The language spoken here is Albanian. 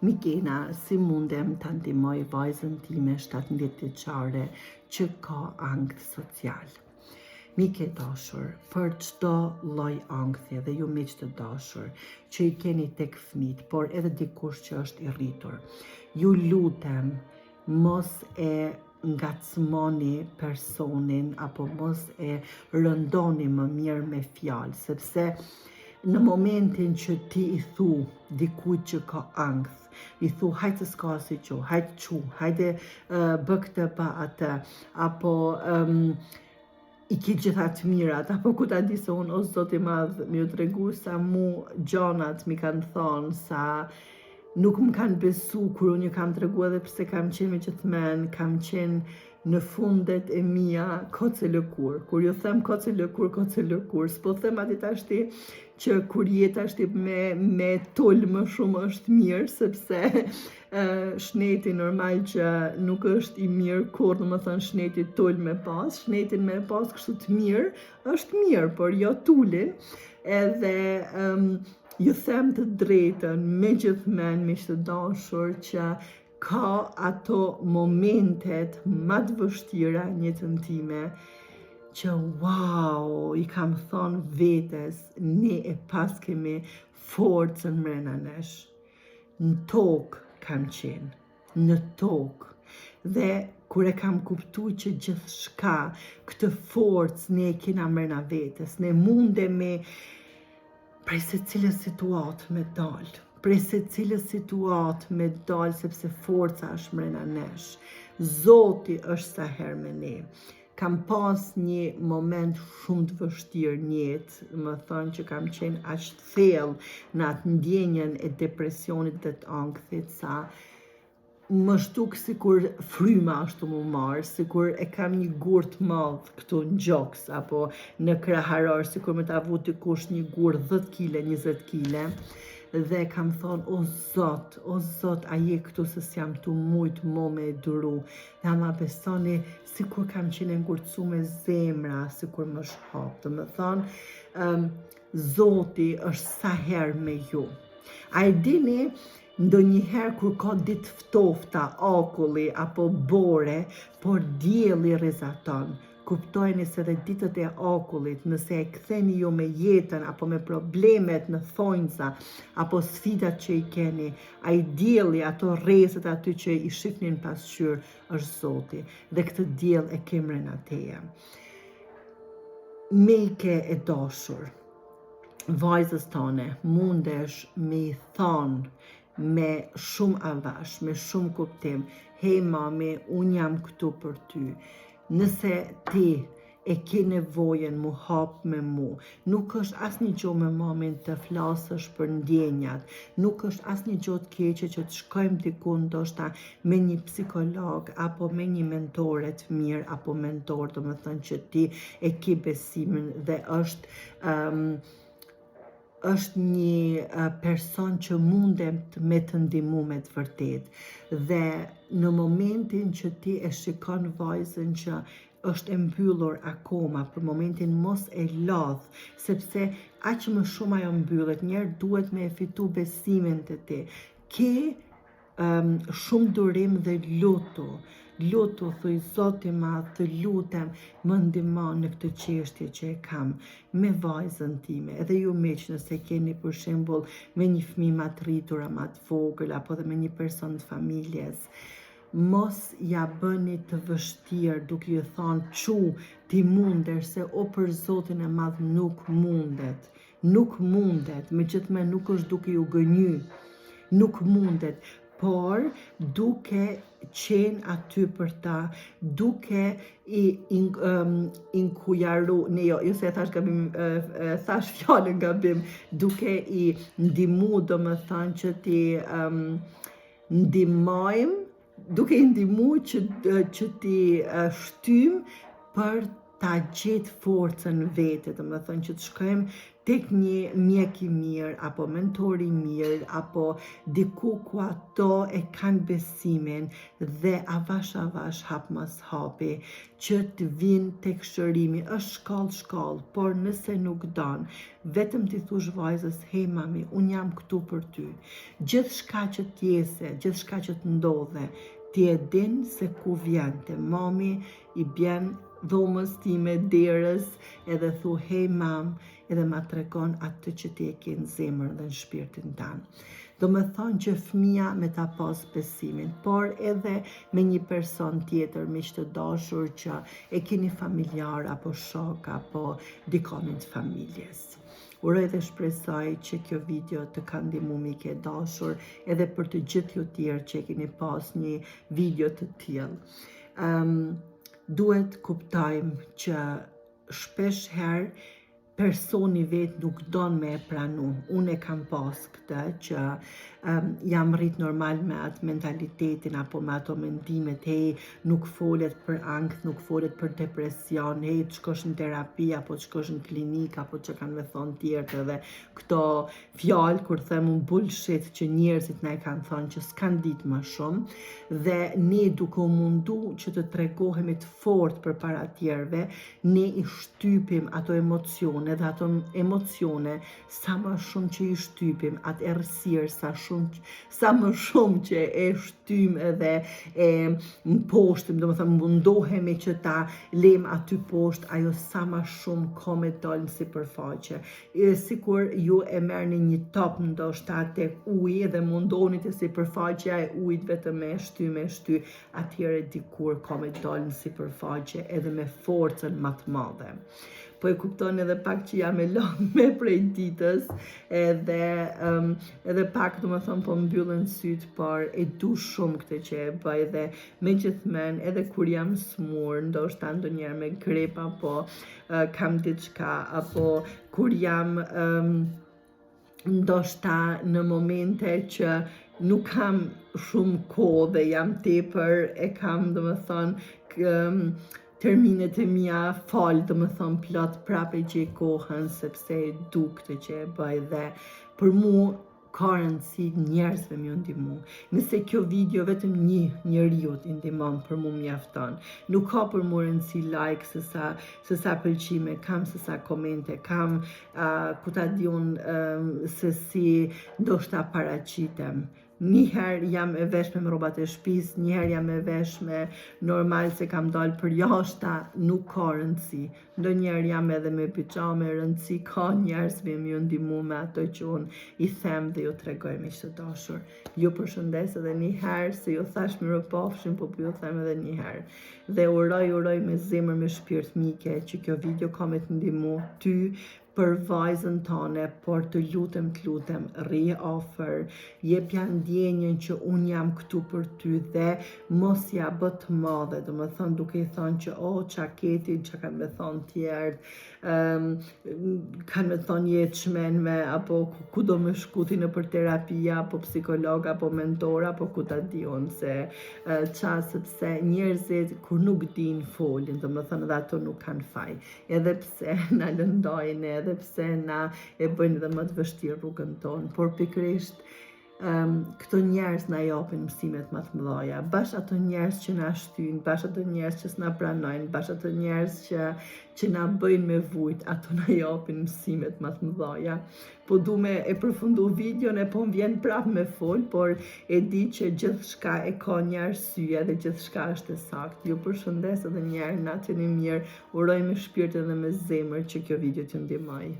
Mikena, si mundem të ndihmoj vajzën time 17 vjeçare që ka ankth social? Mike dashur, për çdo lloj ankthi dhe ju miq të dashur që i keni tek fëmijët, por edhe dikush që është i rritur, ju lutem mos e ngacmoni personin apo mos e rëndoni më mirë me fjalë, sepse në momentin që ti i thu dikujt që ka ankth, i thu hajtë s'ka si qo, hajtë qu, hajde bë këtë pa atë, apo i ki gjitha të mirat, apo ku ta di se unë, o zoti madh, mi u tregu sa mu gjanat mi kanë thonë, sa nuk më kanë besu, kur unë ju kam tregu edhe pse kam qenë me gjithmen, kam qenë në fundet e mia koce lëkur. Kur ju them koce lëkur, s'po them ati tashti që kur jeta është me tull më shumë është mirë, sepse shneti normal që nuk është i mirë kur, në më thënë shneti tull me pas, shnetin me pas kështu të mirë, është mirë, por jo tullin, edhe ju them të drejtën, me gjithmen, me të dashur që ka ato momentet më të vështira në jetën time, që wow, i kam thonë vetes, ne e pas kemi forcën mrena nesh. Në tokë kam qenë, në tokë. Dhe kur e kam kuptu që gjithçka, këtë forcë ne e kena mrena vetes, ne mundemi prej se cilës situatë me dalë, prej se cilës situatë me dalë, sepse forca është mrena nesh. Zoti është sa herë me ne. Kam pas një moment shumë të vështirë në jetë, më thonë që kam qenë aq të thellë në atë ndjenjen e depresionit dhe të ankthit, sa më shtuk sikur fryma ashtu më marë, sikur e kam një gur të madh këtu në gjoks, apo në kraharor, sikur me ta avu dikush një gur 10 kg, 20 kg, dhe kam thonë, o Zot, a je këtu se s'jam tu mujt mo me e duru, dhe ama besoni, sikur kam qenë ngurcu me zemra, sikur më shhap, të më thonë, Zoti është sa herë me ju. A e dini, ndonjëherë kur ka ditë ftofta, akulli apo bore, por dielli rrezaton, kuptojeni se dhe ditët e akullit, nëse e ktheni ju me jetën, apo me problemet në thonjza, apo sfidat që i keni, ai dielli, ato rrezet aty që i shifnin pasqyrë, është Zoti, dhe këtë diell e ke mrena teje. Mike e dashur, vajzës tone, mundesh me i thonë, me shumë avash, me shumë kuptim, hej mami, unë jam këtu për ty. Nëse ti e ke nevojën mu hap me mu, nuk është asnjë gjë me mamin të flasësh për ndjenjat, nuk është asnjë gjë të keqe që të shkojmë diku ndoshta me një psikolog apo me një mentore të mirë apo mentor, do të thënë që ti e ke besimin dhe është një person që mundem me të ndihmu me të vërtet. Dhe në momentin që ti e shikon vajzën që është e mbyllur akoma, për momentin mos e lodh, sepse aq më shumë ajo mbyllet, njerë duhet me e fitu besimin të ti. Ke shumë durim dhe lutu, thuj Zoti madh, të lutem, më ndihmo në këtë çështje që e kam me vajzën time. Edhe ju miq, nëse keni për shembull me një fëmijë më të rritur, më të vogël, apo dhe me një person të familjes, mos ja bëni të vështirë duke ju thonë çu ti mundesh, se o për Zotin e madh nuk mundet, megjithëse nuk është duke ju gënjy, nuk mundet, por duke qenë aty për ta, duke i inkujaru, jo se thash gabim, thash fjalën gabim, duke i ndihmu, do më thënë që ti ndihmojmë, duke i ndihmu që ti shtym për ta gjetë forcën vete, do më thënë që të shkojmë tek një mjek i mirë, apo mentor i mirë, apo diku ku ato e kanë besimin dhe avash hap mas hapi, që të vinë tek shërimi, është shkallë, por nëse nuk don, vetëm t'i thush vajzës, hej mami, unë jam këtu për ty. Gjithë shka që t'jese, gjithë shka që t'ndodhe, ti e din se ku vjen të mami, i bjen dhomës time derës, edhe thu, hej mam, edhe ma tregon atë që ti e ke në zemër dhe në shpirtin tanë. Do me thonë që fëmia me ta pas besimin, por edhe me një person tjetër, miq të dashur, që e keni familjar, apo shok, apo dikonin të familjes. Uroj dhe shpresoj që kjo video të ka ndihmu miq e dashur, edhe për të gjithë ju tjerë që keni pas një video të tillë. Duhet kuptojmë që shpesh herë personi vetë nuk don me e pranu. Unë e kam pas këtë që jam rrit normal me atë mentalitetin apo me ato mendimet, hej, nuk folet për ankth, nuk folet për depresion, hej, të shkosh në terapi apo të shkosh në klinik apo që kanë me thonë tjertë, edhe këto fjalë kur them un bullshit që njerëzit na e kanë thonë që s'kan ditë më shumë, dhe ne duke u mundu që të tregohemi të fort përpara tjerëve, ne i shtypim ato emocione dhe ato emocione sa më shumë që i shtypim, atë errësirë sa më shumë që e shtym edhe e mposhtim, do më thëmë mundohemi që ta lem aty poshtë, ajo sa më shumë kome dalë në sipërfaqe. Sikur ju e merrni një top ndoshta tek uji dhe mundoni te sipërfaqja e ujit vetëm me shty, atëherë dikur kome dalë në sipërfaqe edhe me forcën më të madhe. Po e kupton edhe pak që jam e lënë prej ditës, edhe pak do më thonë po mbyllën syt, por e du shumë këtë që e bëj, dhe me gjithmen edhe kur jam smur, ndoshta ndonjëherë me grip apo kam diçka, apo kur jam ndoshta në momente që nuk kam shumë kohë dhe jam tepër, e kam do më thonë terminet e mia falë, do më thonë plot, prap e gjej kohën, sepse e du këtë që e bëj, dhe për mu ka rëndësi njerëzve më ndihmu. Nëse kjo video vetëm një njeriu i ndihmon, për mu mjafton. Nuk ka për mu rëndësi like, se sa pëlqime kam, se sa komente kam, ku ta di unë se si ndoshta paraqitem. Njëherë jam e veshme me rrobat e shtëpisë, njëherë jam e veshme normal se kam dalë për jashta, nuk ka rëndësi. Ndonjëherë jam edhe me pijame, rëndësi ka njerëzve më ndihmu me ato që unë i them dhe ju tregoj, miq të dashur. Ju përshëndes edhe njëherë, se ju thash mirëpafshim, po ju them edhe njëherë. Dhe uroj me zemër, me shpirt mike, që kjo video ka me të ndihmu ty për vajzën tone, por të lutem, rri ofër, jepja ndjenjën që unë jam këtu për ty, dhe mos ja bë të madhe, do më thonë duke i thonë që qa keti, që kanë me thonë tjertë, kanë me thonë jetë shmenme, apo ku do më shkuti në për terapia, apo psikolog, apo mentor, apo ku ta di unë, sepse njerëzit kur nuk din folin, do më thonë dhe ato nuk kanë faj, edhe pse na lëndojnë, edhe pse na e bëjnë dhe më të vështirë rrugën tonë, por pikërisht këto njerëz na japin mësimet më të mëdha, bash ato njerëz që na shtyjnë, bash ato njerëz që s'na pranojnë, bash ato njerëz që na bëjnë me vujt, ato na japin mësimet më të mëdha. Po du me e përfundu videon, e po më vjen prap me fol, por e di që gjithçka e ka një arsye dhe gjithçka është e saktë. Ju përshëndes edhe një herë, natën e mirë, uroj me shpirt edhe me zemër që kjo video t'ju ndihmoj.